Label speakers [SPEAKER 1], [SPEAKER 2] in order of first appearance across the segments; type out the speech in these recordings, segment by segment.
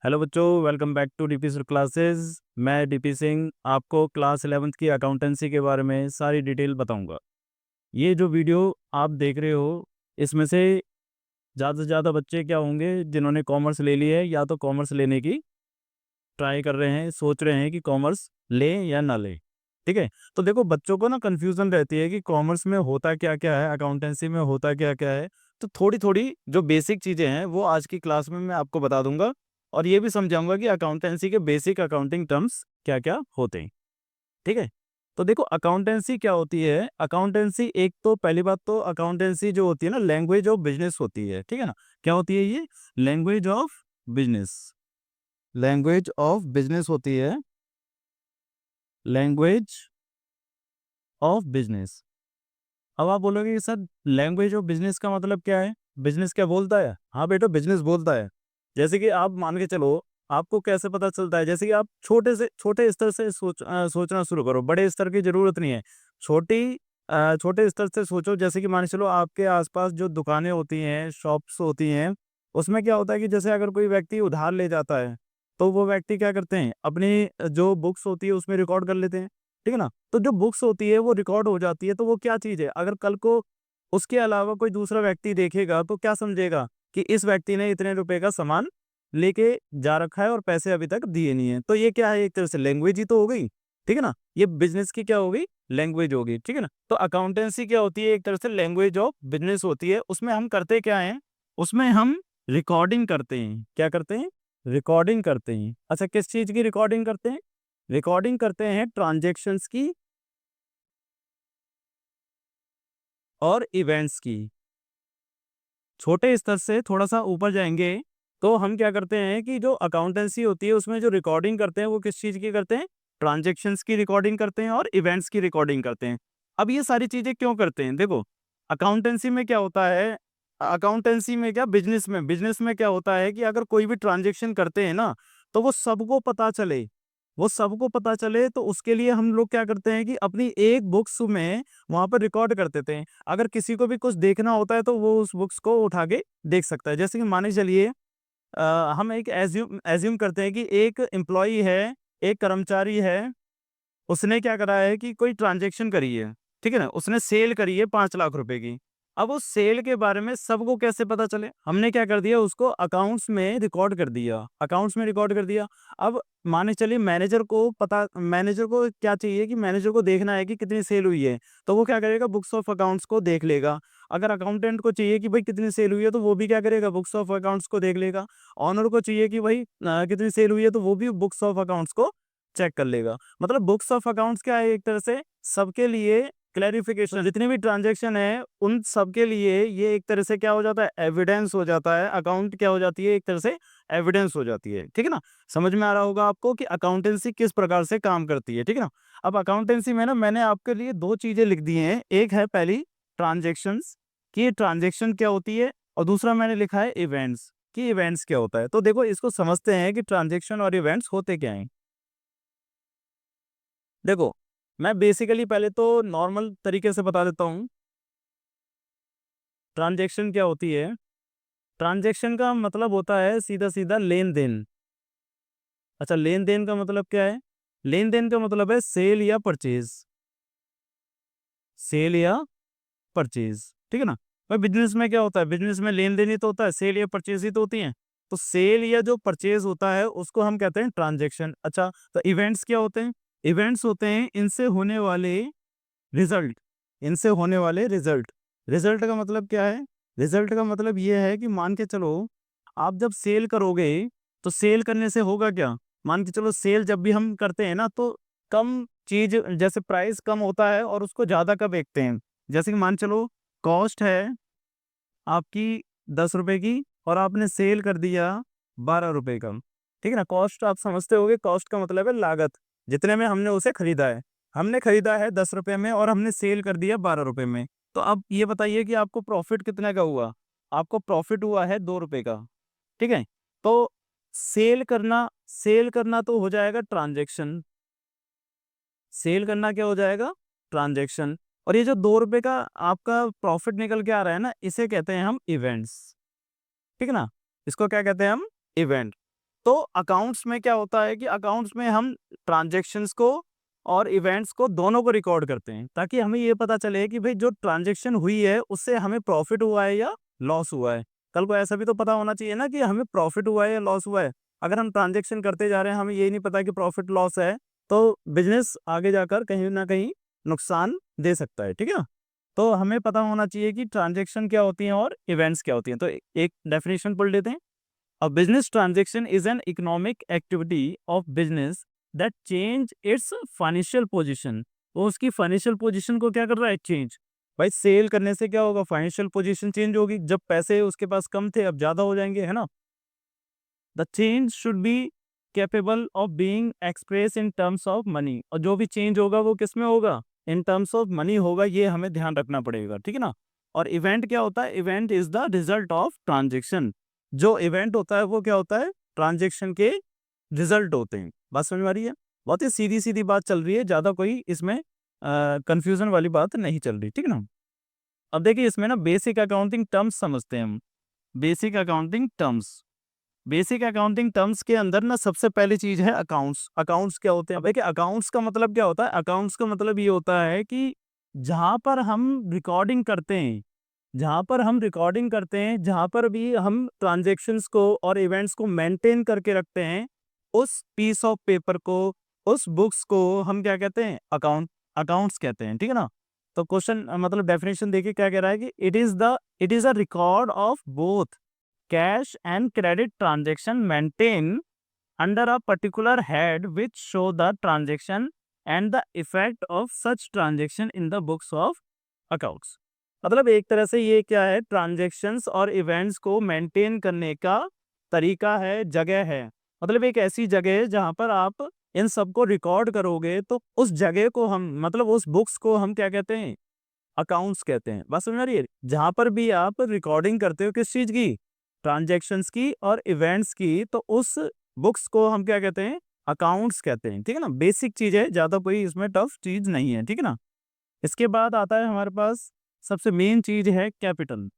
[SPEAKER 1] Hello बच्चों, welcome back to DP sir classes. मैं DP Singh आपको क्लास 11th की अकाउंटेंसी के बारे में सारी डिटेल बताऊंगा। ये जो वीडियो आप देख रहे हो, इसमें से ज़्यादा से ज़्यादा बच्चे क्या होंगे जिन्होंने कॉमर्स ले ली है या तो कॉमर्स लेने की ट्राई कर रहे हैं, सोच रहे हैं कि कॉमर्स लें या ना लें। ठीक है, तो देखो बच्चों को ना कन्फ्यूज़न रहती है कि कॉमर्स में होता क्या क्या है, अकाउंटेंसी में होता क्या क्या है। तो थोड़ी थोड़ी जो बेसिक चीज़ें हैं वो आज की क्लास में मैं आपको बता दूंगा और ये भी समझाऊंगा कि अकाउंटेंसी के बेसिक अकाउंटिंग टर्म्स क्या क्या होते हैं। ठीक है, तो देखो अकाउंटेंसी क्या होती है। अकाउंटेंसी, एक तो पहली बात तो अकाउंटेंसी जो होती है ना, लैंग्वेज ऑफ बिजनेस होती है। ठीक है ना, क्या होती है ये? Language of business. Language of business होती है, लैंग्वेज ऑफ बिजनेस। अब आप बोलोगे कि सर लैंग्वेज ऑफ बिजनेस का मतलब क्या है? बिजनेस क्या बोलता है? हाँ बेटा, बिजनेस बोलता है। जैसे कि आप मान के चलो, आपको कैसे पता चलता है? जैसे कि आप छोटे से छोटे स्तर से सोचना शुरू करो, बड़े स्तर की जरूरत नहीं है। छोटे स्तर से सोचो। जैसे कि मान के चलो आपके आसपास जो दुकानें होती हैं, शॉप्स होती हैं, उसमें क्या होता है कि जैसे अगर कोई व्यक्ति उधार ले जाता है तो वो व्यक्ति क्या करते हैं, अपनी जो बुक्स होती है उसमें रिकॉर्ड कर लेते हैं। ठीक है ना, तो जो बुक्स होती है वो रिकॉर्ड हो जाती है, तो वो क्या चीज़ है? अगर कल को उसके अलावा कोई दूसरा व्यक्ति देखेगा तो क्या समझेगा कि इस व्यक्ति ने इतने रुपए का सामान लेके जा रखा है और पैसे अभी तक दिए नहीं है। तो ये क्या है? एक तरह से लैंग्वेज ही तो हो गई। ठीक है ना, ये बिजनेस की क्या होगी? लैंग्वेज होगी। ठीक है ना, तो अकाउंटेंसी क्या होती है? एक तरह से लैंग्वेज ऑफ बिजनेस होती है। उसमें हम करते क्या है? उसमें हम रिकॉर्डिंग करते हैं। क्या करते हैं? रिकॉर्डिंग करते हैं। अच्छा, किस चीज की रिकॉर्डिंग करते हैं? रिकॉर्डिंग करते हैं ट्रांजैक्शंस की और इवेंट्स की। छोटे स्तर से थोड़ा सा ऊपर जाएंगे तो हम क्या करते हैं कि जो अकाउंटेंसी होती है उसमें जो रिकॉर्डिंग करते हैं वो किस चीज़ की करते हैं? ट्रांजैक्शंस की रिकॉर्डिंग करते हैं और इवेंट्स की रिकॉर्डिंग करते हैं। अब ये सारी चीज़ें क्यों करते हैं? देखो, अकाउंटेंसी में क्या होता है, अकाउंटेंसी में क्या, बिजनेस में क्या होता है कि अगर कोई भी ट्रांजैक्शन करते हैं ना, तो वो सबको पता चले तो उसके लिए हम लोग क्या करते हैं कि अपनी एक बुक्स में वहां पर रिकॉर्ड कर देते हैं। अगर किसी को भी कुछ देखना होता है तो वो उस बुक्स को उठा के देख सकता है। जैसे कि माने चलिए, हम एक एज्यूम करते हैं कि एक एम्प्लॉई है, एक कर्मचारी है, उसने क्या करा है कि कोई ट्रांजैक्शन करी है। ठीक है ना, उसने सेल करी है 5 लाख रुपए की। अब उस सेल के बारे में सबको कैसे पता चले? हमने क्या कर दिया, उसको अकाउंट्स में रिकॉर्ड कर दिया, अकाउंट्स में रिकॉर्ड कर दिया। अब माने चलिए मैनेजर को क्या चाहिए कि मैनेजर को देखना है कि कितनी सेल हुई है, तो वो क्या करेगा? बुक्स ऑफ अकाउंट्स को देख लेगा। अगर अकाउंटेंट को चाहिए कि भाई कितनी सेल हुई है तो वो भी क्या करेगा? बुक्स ऑफ अकाउंट्स को देख लेगा। ऑनर को चाहिए कि भाई कितनी सेल हुई है तो वो भी बुक्स ऑफ अकाउंट्स को चेक कर लेगा। मतलब बुक्स ऑफ अकाउंट्स क्या है? एक तरह से सबके लिए क्लैरिफिकेशन, जितने भी ट्रांजैक्शन है उन सबके लिए ये एक तरह से क्या हो जाता है? एविडेंस हो जाता है। अकाउंट क्या हो जाती है? एक तरह से एविडेंस हो जाती है। ठीक है ना, समझ में आ रहा होगा आपको कि अकाउंटेंसी किस प्रकार से काम करती है। ठीक है ना, अब अकाउंटेंसी में ना मैंने आपके लिए दो चीजें लिख दी हैं। एक है पहली ट्रांजेक्शन्स की, ट्रांजेक्शन क्या होती है, और दूसरा मैंने लिखा है इवेंट्स की, इवेंट्स क्या होता है। तो देखो इसको समझते हैं कि ट्रांजेक्शन और इवेंट्स होते क्या हैं। देखो, मैं बेसिकली पहले तो नॉर्मल तरीके से बता देता हूँ। ट्रांजैक्शन क्या होती है? ट्रांजैक्शन का मतलब होता है सीधा सीधा लेन देन। अच्छा, लेन देन का मतलब क्या है? लेन देन का मतलब है सेल या परचेज, सेल या परचेज। ठीक है ना, भाई बिजनेस में क्या होता है? बिजनेस में लेन देन ही तो होता है, सेल या परचेज ही तो होती है। तो सेल या जो परचेज होता है उसको हम कहते हैं ट्रांजैक्शन। अच्छा, तो इवेंट्स क्या होते हैं? इवेंट्स होते हैं इनसे होने वाले रिजल्ट, इनसे होने वाले रिजल्ट। रिजल्ट का मतलब क्या है? रिजल्ट का मतलब ये है कि मान के चलो, आप जब सेल करोगे तो सेल करने से होगा क्या? मान के चलो सेल जब भी हम करते हैं ना तो कम चीज, जैसे प्राइस कम होता है और उसको ज्यादा का बेचते हैं। जैसे कि मान चलो, कॉस्ट है आपकी 10 रुपए की और आपने सेल कर दिया 12 रुपए का। ठीक है ना, कॉस्ट आप समझते होगे, कॉस्ट का मतलब है लागत, जितने में हमने उसे खरीदा है। हमने खरीदा है 10 रुपए में और हमने सेल कर दिया 12 रुपए में। तो अब ये बताइए कि आपको प्रॉफिट कितने का हुआ? आपको प्रॉफिट हुआ है 2 रुपए का। ठीक है, तो सेल करना तो हो जाएगा ट्रांजेक्शन। सेल करना क्या हो जाएगा? ट्रांजेक्शन। और ये जो 2 रुपए का आपका प्रॉफिट निकल के आ रहा है ना, इसे कहते हैं हम इवेंट्स। ठीक है ना, इसको क्या कहते हैं हम? इवेंट। तो अकाउंट्स में क्या होता है कि अकाउंट्स में हम ट्रांजैक्शंस को और इवेंट्स को दोनों को रिकॉर्ड करते हैं, ताकि हमें ये पता चले कि भाई जो ट्रांजैक्शन हुई है उससे हमें प्रॉफिट हुआ है या लॉस हुआ है। कल को ऐसा भी तो पता होना चाहिए ना कि हमें प्रॉफिट हुआ है या लॉस हुआ है। अगर हम ट्रांजैक्शन करते जा रहे हैं, हमें यही नहीं पता कि प्रॉफिट लॉस है, तो बिजनेस आगे जाकर कहीं ना कहीं नुकसान दे सकता है, ठीक है ना। तो हमें पता होना चाहिए कि ट्रांजैक्शन क्या होती हैं और इवेंट्स क्या होती हैं। तो एक डेफिनेशन पढ़ लेते हैं। A business transaction is an economic activity of business that change its financial position। वो उसकी फाइनेंशियल पोजीशन को क्या कर रहा है, चेंज। भाई सेल करने से क्या होगा, फाइनेंशियल पोजीशन चेंज होगी। जब पैसे उसके पास कम थे अब ज्यादा हो जाएंगे, है ना। The change should be capable of being express in terms of money. और जो भी चेंज होगा वो किस में होगा, इन टर्म्स ऑफ मनी होगा, ये हमें ध्यान रखना पड़ेगा, ठीक है ना। और इवेंट क्या होता है, event is the result of transaction. जो इवेंट होता है वो क्या होता है, ट्रांजेक्शन के रिजल्ट होते हैं। बात समझ में आ रही है। बहुत ही सीधी सीधी बात चल रही है, ज्यादा कोई इसमें कंफ्यूजन वाली बात नहीं चल रही, ठीक है ना। अब देखिए इसमें ना बेसिक अकाउंटिंग टर्म्स समझते हैं हम। Basic accounting terms, basic accounting terms के अंदर ना सबसे पहली चीज है अकाउंट्स। अकाउंट्स क्या होते हैं, देखिए अकाउंट्स का मतलब क्या होता है, अकाउंट्स का मतलब ये होता है कि जहां पर हम रिकॉर्डिंग करते हैं, जहां पर हम रिकॉर्डिंग करते हैं, जहां पर भी हम ट्रांजेक्शन्स को और इवेंट्स को मेंटेन करके रखते हैं, उस पीस ऑफ पेपर को, उस बुक्स को हम क्या कहते हैं, अकाउंट्स कहते हैं, ठीक है ना। तो क्वेश्चन मतलब डेफिनेशन देखिए क्या कह रहा है कि it is a record of both cash and credit transaction maintained under a particular head which show the transaction and the effect of such transaction in the books of accounts। मतलब एक तरह से ये क्या है, ट्रांजेक्शन्स और events को maintain करने का तरीका है, जगह है। मतलब एक ऐसी जगह है जहां पर आप इन सबको रिकॉर्ड करोगे, तो उस जगह को हम मतलब उस बुक्स को हम क्या कहते हैं, अकाउंट्स कहते हैं। बस समझ आ रही है। जहां पर भी आप रिकॉर्डिंग करते हो किस चीज की, ट्रांजैक्शंस की और इवेंट्स की, तो उस बुक्स को हम क्या कहते हैं, अकाउंट्स कहते हैं, ठीक है ना। बेसिक चीज है, ज्यादा कोई इसमें टफ चीज नहीं है, ठीक है ना। इसके बाद आता है हमारे पास सबसे मेन चीज है कैपिटल।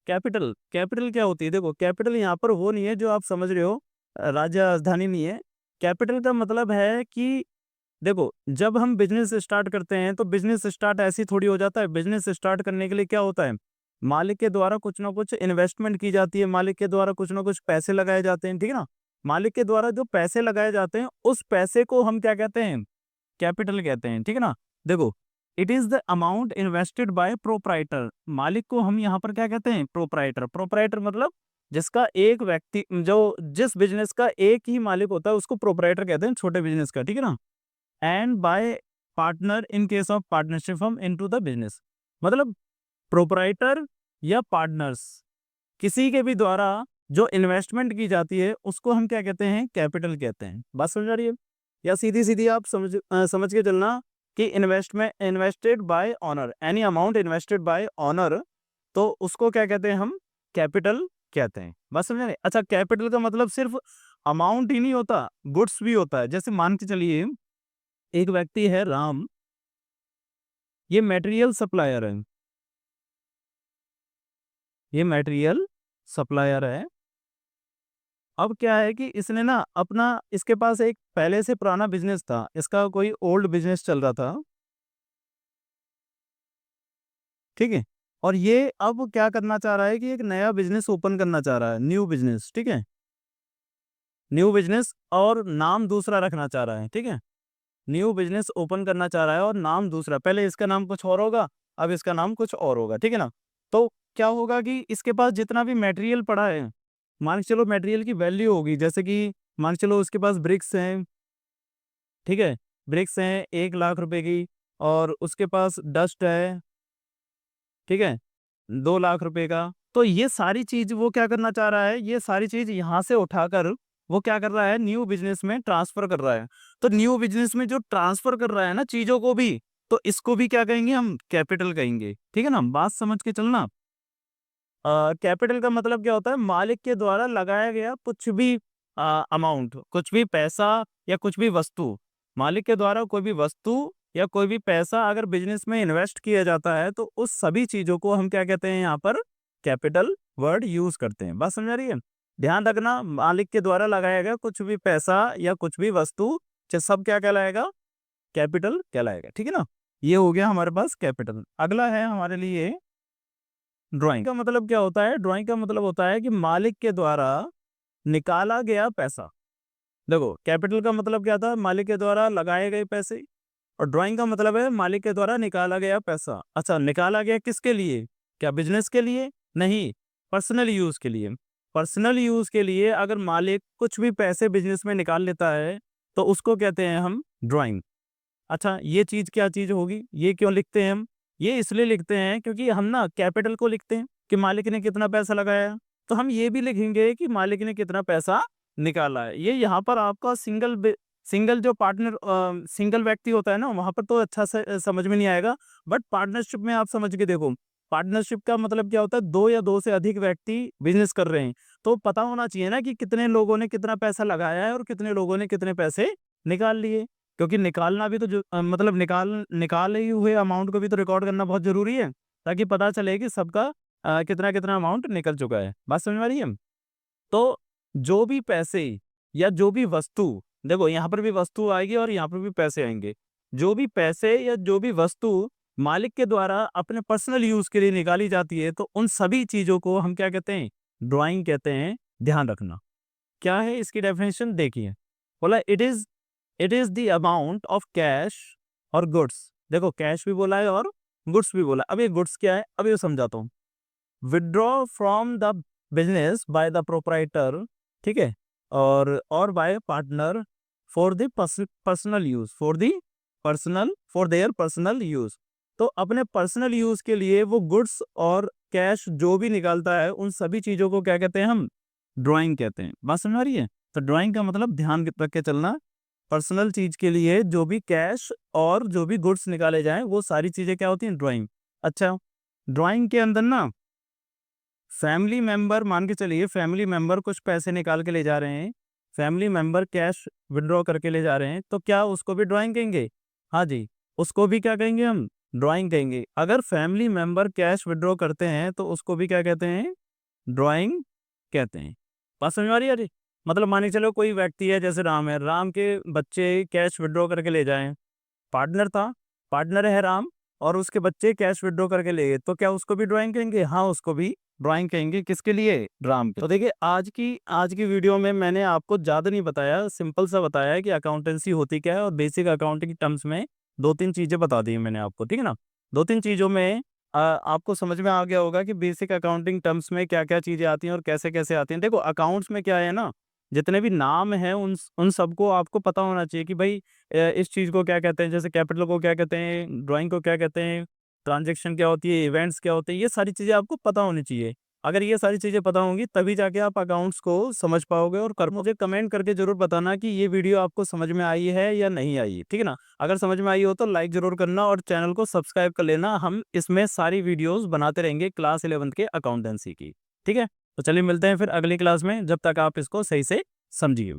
[SPEAKER 1] कैपिटल, कैपिटल क्या होती है, देखो कैपिटल यहाँ पर वो नहीं है जो आप समझ रहे हो, राज्य राजधानी नहीं है। कैपिटल का मतलब है कि देखो जब हम बिजनेस स्टार्ट करते हैं तो बिजनेस स्टार्ट ऐसी थोड़ी हो जाता है। बिजनेस स्टार्ट करने के लिए क्या होता है, मालिक के द्वारा कुछ ना कुछ इन्वेस्टमेंट की जाती है, मालिक के द्वारा कुछ ना कुछ पैसे लगाए जाते हैं, ठीक है ना। मालिक के द्वारा जो पैसे लगाए जाते हैं उस पैसे को हम क्या कहते हैं, कैपिटल कहते हैं, ठीक है ना। देखो it is the amount invested bye proprietor. मालिक को हम यहाँ पर क्या कहते हैं, प्रोप्राइटर। प्रोप्राइटर मतलब जिसका एक व्यक्ति, जो जिस बिजनेस का एक ही मालिक होता है उसको प्रोप्राइटर कहते हैं, छोटे बिजनेस का, ठीक है ना। And bye partner in case of partnership firm into the business. मतलब प्रोपराइटर या पार्टनर्स, किसी के भी द्वारा जो इन्वेस्टमेंट की जाती है उसको हम क्या कहते हैं, कैपिटल कहते हैं। बात समझ आ रही है। या सीधी सीधी आप समझ के चलना कि investment invested bye honour, any amount invested bye honour, तो उसको क्या कहते हैं, हम कैपिटल कहते हैं। बात समझ आ रही है। अच्छा कैपिटल का मतलब सिर्फ अमाउंट ही नहीं होता, गुड्स भी होता है। जैसे मान के चलिए एक व्यक्ति है राम, ये मटेरियल सप्लायर है, ये मटेरियल सप्लायर है। अब क्या है कि इसने ना अपना, इसके पास एक पहले से पुराना बिजनेस था, इसका कोई ओल्ड बिजनेस चल रहा था, ठीक है। और ये अब क्या करना चाह रहा है कि एक नया बिजनेस ओपन करना चाह रहा है, न्यू बिजनेस, ठीक है। न्यू बिजनेस और नाम दूसरा रखना चाह रहा है, ठीक है। न्यू बिजनेस ओपन करना चाह रहा है और नाम दूसरा, पहले इसका नाम कुछ और होगा, अब इसका नाम कुछ और होगा, ठीक है ना। तो क्या होगा कि इसके पास जितना भी मटेरियल पड़ा है, मान के चलो मटेरियल की वैल्यू होगी, जैसे कि मान के चलो उसके पास ब्रिक्स हैं, ठीक है, ब्रिक्स हैं 1 लाख रुपए की, और उसके पास डस्ट है, ठीक है, 2 लाख रुपए का। तो ये सारी चीज वो क्या करना चाह रहा है, ये सारी चीज यहाँ से उठाकर वो क्या कर रहा है, न्यू बिजनेस में ट्रांसफर कर रहा है। तो न्यू बिजनेस में जो ट्रांसफर कर रहा है ना चीजों को भी, तो इसको भी क्या कहेंगे, हम कैपिटल कहेंगे, ठीक है ना। बात समझ के चलना। कैपिटल का मतलब क्या होता है, मालिक के द्वारा लगाया गया कुछ भी अमाउंट, कुछ भी पैसा या कुछ भी वस्तु, मालिक के द्वारा कोई भी वस्तु या कोई भी पैसा अगर बिजनेस में इन्वेस्ट किया जाता है, तो उस सभी चीजों को हम क्या कहते हैं, यहाँ पर कैपिटल वर्ड यूज करते हैं। बात समझ आ रही है। ध्यान रखना, मालिक के द्वारा लगाया गया कुछ भी पैसा या कुछ भी वस्तु सब क्या कहलाएगा? कैपिटल कहलाएगा। ठीक है ना? ये हो गया हमारे पास कैपिटल। अगला है हमारे लिए ड्राइंग। का मतलब क्या होता है? ड्राइंग का मतलब होता है कि मालिक के द्वारा निकाला गया पैसा। देखो, कैपिटल का मतलब क्या था? मालिक के द्वारा लगाए गए पैसे। और ड्राइंग का मतलब है मालिक के द्वारा निकाला गया पैसा। अच्छा, निकाला गया किसके लिए? क्या बिजनेस के लिए? नहीं, पर्सनल यूज के लिए। पर्सनल यूज के लिए अगर मालिक कुछ भी पैसे बिजनेस में निकाल लेता है तो उसको कहते हैं हम ड्राइंग। अच्छा, ये चीज क्या चीज होगी? ये क्यों लिखते हैं हम? ये इसलिए लिखते हैं क्योंकि हम ना कैपिटल को लिखते हैं कि मालिक ने कितना पैसा लगाया, तो हम ये भी लिखेंगे कि मालिक ने कितना पैसा निकाला है। ये यहाँ पर आपका सिंगल जो पार्टनर सिंगल व्यक्ति होता है ना, वहां पर तो अच्छा से समझ में नहीं आएगा। बट पार्टनरशिप में आप समझ के देखो, पार्टनरशिप का मतलब क्या होता है? दो या दो से अधिक व्यक्ति बिजनेस कर रहे हैं, तो पता होना चाहिए ना कि कितने लोगों ने कितना पैसा लगाया है और कितने लोगों ने कितने पैसे निकाल लिए। क्योंकि निकालना भी तो मतलब निकाले हुए अमाउंट को भी तो रिकॉर्ड करना बहुत जरूरी है, ताकि पता चले कि सबका कितना कितना अमाउंट निकल चुका है। बात समझ में आ रही है? तो जो भी पैसे या जो भी वस्तु, देखो यहाँ पर भी वस्तु आएगी और यहाँ पर भी पैसे आएंगे। जो भी पैसे या जो भी वस्तु मालिक के द्वारा अपने पर्सनल यूज के लिए निकाली जाती है, तो उन सभी चीजों को हम क्या कहते हैं? ड्राइंग कहते हैं। ध्यान रखना। क्या है इसकी डेफिनेशन? देखिए, बोला it is the amount of cash और गुड्स। देखो, कैश भी बोला है और गुड्स भी बोला है। अब ये गुड्स क्या है? अब ये समझाता हूँ। Withdraw from the business by the proprietor, ठीक है, और bye partner for the personal use, for their personal use. तो अपने पर्सनल यूज के लिए वो गुड्स और कैश जो भी निकालता है, उन सभी चीजों को क्या कहते हैं? हम ड्राइंग कहते हैं। बात समझ आ रही है? तो ड्राइंग का मतलब ध्यान रख के चलना, पर्सनल चीज के लिए जो भी कैश और जो भी गुड्स निकाले जाएं, वो सारी चीजें क्या होती हैं? ड्राइंग। अच्छा, ड्राइंग के अंदर ना फैमिली मेंबर, मान के चलिए फैमिली मेंबर कुछ पैसे निकाल के ले जा रहे हैं, फैमिली मेंबर कैश विड्रॉ करके ले जा रहे हैं, तो क्या उसको भी ड्राइंग कहेंगे? हाँ जी, उसको भी क्या कहेंगे? हम ड्राइंग कहेंगे। अगर फैमिली मेंबर कैश विड्रॉ करते हैं तो उसको भी क्या कहते हैं? ड्राइंग कहते हैं। बात समझ में आ रही है? अरे, मतलब मान के चलो कोई व्यक्ति है, जैसे राम है, राम के बच्चे कैश विड्रॉ करके ले जाएं, पार्टनर था, पार्टनर है राम, और उसके बच्चे कैश विड्रॉ करके ले गए, तो क्या उसको भी ड्राइंग कहेंगे? हाँ, उसको भी ड्राइंग कहेंगे। किसके लिए? राम के। तो देखिए, आज की वीडियो में मैंने आपको ज़्यादा नहीं बताया, सिंपल सा बताया है कि अकाउंटेंसी होती क्या है, और बेसिक अकाउंटिंग टर्म्स में दो तीन चीज़ें बता दी हैं मैंने आपको। ठीक है ना? दो तीन चीज़ों में आपको समझ में आ गया होगा कि बेसिक अकाउंटिंग टर्म्स में क्या क्या चीज़ें आती हैं और कैसे कैसे आती हैं। देखो, अकाउंट्स में क्या है ना, जितने भी नाम हैं उन सबको आपको पता होना चाहिए कि भाई इस चीज़ को क्या कहते हैं, जैसे कैपिटल को क्या कहते हैं, ड्राइंग को क्या कहते हैं, ट्रांजैक्शन क्या होती है, इवेंट्स क्या होते हैं, ये सारी चीज़ें आपको पता होनी चाहिए। अगर ये सारी चीज़ें पता होंगी तभी जाके आप अकाउंट्स को समझ पाओगे। और कर मुझे कमेंट करके ज़रूर बताना कि ये वीडियो आपको समझ में आई है या नहीं आई है। ठीक है ना? अगर समझ में आई हो तो लाइक ज़रूर करना और चैनल को सब्सक्राइब कर लेना। हम इसमें सारी वीडियोज़ बनाते रहेंगे क्लास 11th के अकाउंटेंसी की। ठीक है? तो चलिए मिलते हैं फिर अगली क्लास में, जब तक आप इसको सही से समझिए।